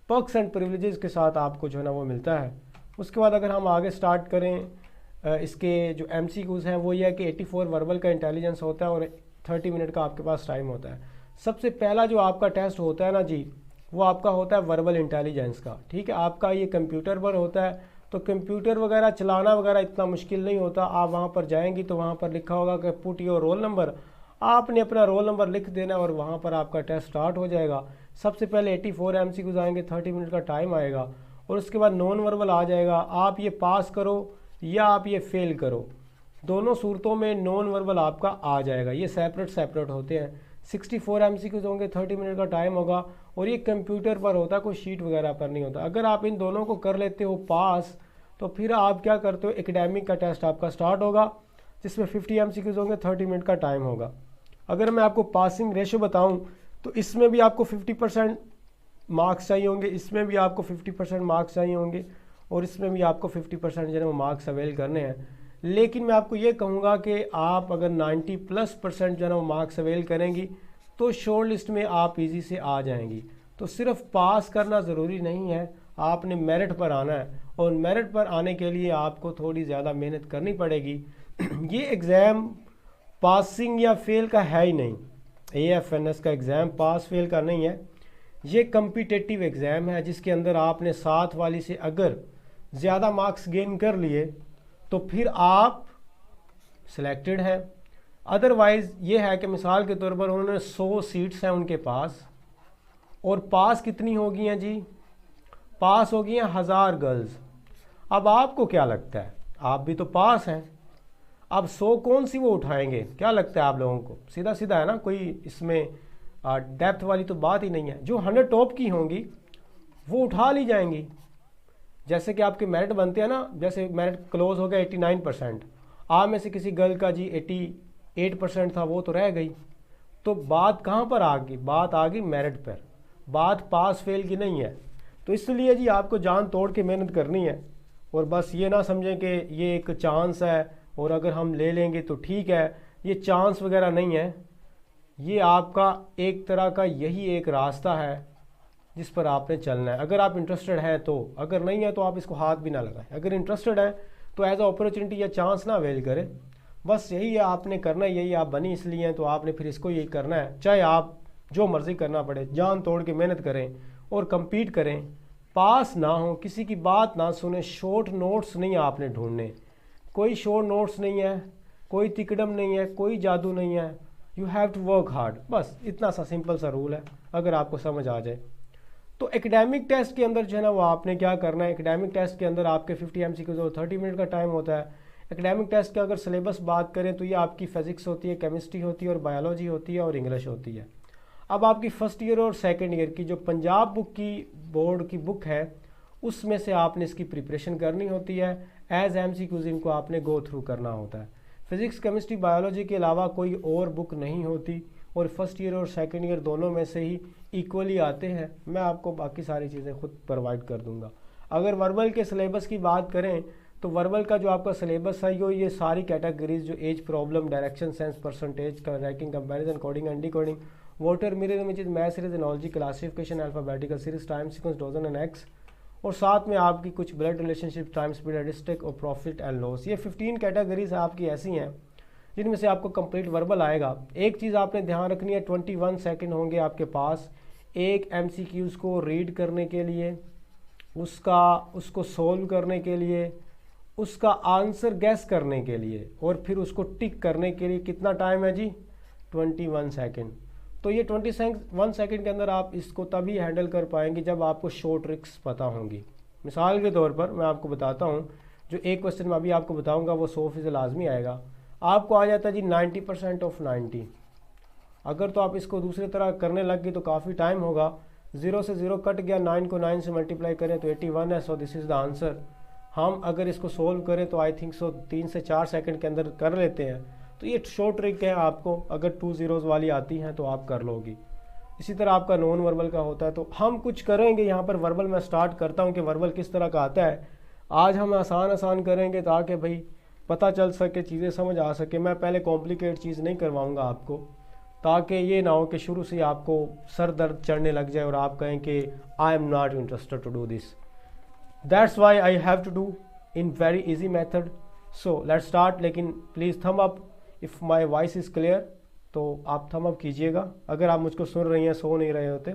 Speaker 1: पर्क्स एंड प्रिविलेजेस के साथ आपको जो है ना वो मिलता है। उसके बाद अगर हम आगे स्टार्ट करें, इसके जो MCQs हैं वो ये है कि 84 वर्बल का इंटेलिजेंस होता है और 30 मिनट का आपके पास टाइम होता है। सबसे पहला जो आपका टेस्ट होता है ना जी, वो आपका होता है वर्बल इंटेलिजेंस का, ठीक है। आपका ये कंप्यूटर पर होता है, तो कंप्यूटर वगैरह चलाना वगैरह इतना मुश्किल नहीं होता। आप वहाँ पर जाएंगी तो वहाँ पर लिखा होगा कि पुट योर रोल नंबर, आपने अपना रोल नंबर लिख देना और वहाँ पर आपका टेस्ट स्टार्ट हो जाएगा। सबसे पहले 84 MCQs आएंगे, 30 मिनट का टाइम आएगा और उसके बाद नॉन वर्बल आ जाएगा। आप ये पास करो या आप ये फेल करो, दोनों सूरतों में नॉन वर्बल आपका आ जाएगा। ये सेपरेट होते हैं। 64 MCQs होंगे, 30 मिनट का टाइम होगा और ये कंप्यूटर पर होता है, कोई शीट वगैरह पर नहीं होता। अगर आप इन दोनों को कर लेते हो पास, तो फिर आप क्या करते हो, एकेडमिक का टेस्ट आपका स्टार्ट होगा, जिसमें 50 MCQs होंगे, 30 मिनट का टाइम होगा। अगर मैं आपको पासिंग रेशो बताऊं तो इसमें भी आपको 50% मार्क्स चाहिए होंगे, इसमें भी आपको 50% मार्क्स चाहिए होंगे और इसमें भी आपको 50% जो है वो मार्क्स अवेल करने हैं। लेकिन मैं आपको ये कहूँगा कि आप अगर 90+% जो है ना वो मार्क्स अवेल करेंगी तो शॉर्ट लिस्ट में आप इजी से आ जाएंगी। तो सिर्फ पास करना ज़रूरी नहीं है, आपने मेरिट पर आना है और मेरिट पर आने के लिए आपको थोड़ी ज़्यादा मेहनत करनी पड़ेगी। ये एग्ज़ाम पासिंग या फेल का है ही नहीं। AFNS का एग्ज़ाम पास फेल का नहीं है, ये कम्पिटेटिव एग्ज़ाम है जिसके अंदर आपने 7 वाली से अगर ज़्यादा मार्क्स गेन कर लिए तो फिर आप सिलेक्टेड हैं। अदरवाइज़ ये है कि मिसाल के तौर पर उन्होंने 100 सीट्स हैं उनके पास और पास कितनी होगी हैं जी, पास हो गई हैं 1000 गर्ल्स। अब आपको क्या लगता है, आप भी तो पास हैं, अब 100 कौन सी वो उठाएंगे, क्या लगता है आप लोगों को? सीधा सीधा है ना, कोई इसमें डेप्थ वाली तो बात ही नहीं है। जो 100 टॉप की होंगी वो उठा ली जाएंगी। जैसे कि आपके मेरिट बनते हैं ना, जैसे मेरिट क्लोज हो गया 89%, आप में से किसी गर्ल का जी 88% था, वो तो रह गई। तो बात कहाँ पर आ गई, बात आ गई मेरिट पर, बात पास फेल की नहीं है। तो इसलिए जी आपको जान तोड़ के मेहनत करनी है और बस ये ना समझें कि ये एक चांस है और अगर हम ले लेंगे तो ठीक है। ये चांस वगैरह नहीं है, ये आपका एक तरह का यही एक रास्ता है जिस पर आपने चलना है। अगर आप इंटरेस्टेड हैं तो, अगर नहीं है तो आप इसको हाथ भी ना लगाएं। अगर इंटरेस्टेड है तो एज अ अपॉर्चुनिटी या चांस ना अवेल करें। बस यही है आपने करना है, यही आप बनी इसलिए हैं तो आपने फिर इसको यही करना है, चाहे आप जो मर्ज़ी करना पड़े। जान तोड़ के मेहनत करें और कम्पीट करें, पास ना हो, किसी की बात ना सुने। शॉर्ट नोट्स नहीं आपने ढूंढने, कोई शॉर्ट नोट्स नहीं है, कोई तिकड़म नहीं है, कोई जादू नहीं है। You have to work hard, बस इतना सा सिंपल सा रूल है, अगर आपको समझ आ जाए। तो एकेडमिक टेस्ट के अंदर जो है ना वो आपने क्या करना है, एकेडमिक टेस्ट के अंदर आपके 50 MCQs और 30 मिनट का टाइम होता है। एकेडमिक टेस्ट का अगर सिलेबस बात करें तो ये आपकी फ़िज़िक्स होती है, केमिस्ट्री होती है और बायोलॉजी होती है और इंग्लिश होती है। अब आपकी फ़र्स्ट ईयर और सेकेंड ईयर की जो पंजाब बुक की बोर्ड की बुक है उसमें से आपने इसकी प्रिपरेशन करनी होती है। एज MCQs इनको आपने गो थ्रू करना होता है। फिज़िक्स केमिस्ट्री बायोलॉजी के अलावा कोई और बुक नहीं होती और फर्स्ट ईयर और सेकंड ईयर दोनों में से ही इक्वली आते हैं। मैं आपको बाकी सारी चीज़ें खुद प्रोवाइड कर दूंगा। अगर वर्बल के सिलेबस की बात करें तो वर्बल का जो आपका सिलेबस है ये सारी कैटेगरीज जो age problem, direction sense, percentage का ranking, comparison, coding and decoding, water mirror images, math series, analogy, classification, alphabetical series, time sequence, dozen and X, और साथ में आपकी कुछ ब्लड रिलेशनशिप, टाइम स्पीड, एडिस्टिक और प्रॉफिट एंड लॉस, ये 15 कैटेगरीज आपकी ऐसी हैं जिनमें से आपको कंप्लीट वर्बल आएगा। एक चीज़ आपने ध्यान रखनी है, 21 सेकंड होंगे आपके पास एक MCQs को रीड करने के लिए, उसको सोल्व करने के लिए, उसका आंसर गैस करने के लिए, और फिर उसको टिक करने के लिए कितना टाइम है जी? 21 सेकंड। तो ये 21 सेकंड के अंदर आप इसको तभी हैंडल कर पाएंगे जब आपको शॉर्ट ट्रिक्स पता होंगी। मिसाल के तौर पर मैं आपको बताता हूँ, जो एक क्वेश्चन मैं अभी आपको बताऊँगा वो 100% लाजमी आएगा। आपको आ जाता है जी 90% ऑफ 90। अगर तो आप इसको दूसरी तरह करने लग गए तो काफ़ी टाइम होगा। 0 से 0 कट गया, 9 को 9 से मल्टीप्लाई करें तो 81 है। So this is the answer. हम अगर इसको सोल्व करें तो आई थिंक सो 3 से 4 सेकंड के अंदर कर लेते हैं। तो ये शॉर्ट ट्रिक है, आपको अगर 2 zeros वाली आती हैं तो आप कर लोगी। इसी तरह आपका नॉन वर्बल का होता है। तो हम कुछ करेंगे यहाँ पर। वर्बल मैं स्टार्ट करता हूँ कि वर्बल किस तरह का आता है। आज हम आसान करेंगे ताकि भाई पता चल सके, चीज़ें समझ आ सके। मैं पहले कॉम्प्लिकेट चीज़ नहीं करवाऊँगा आपको, ताकि ये ना हो कि शुरू से आपको सर दर्द चढ़ने लग जाए और आप कहें कि I am not interested to do this. That's why I have to do in very easy method. So let's start. लेकिन please thumb up if my voice is clear, तो आप थम अप कीजिएगा अगर आप मुझको सुन रही हैं, सो नहीं रहे होते।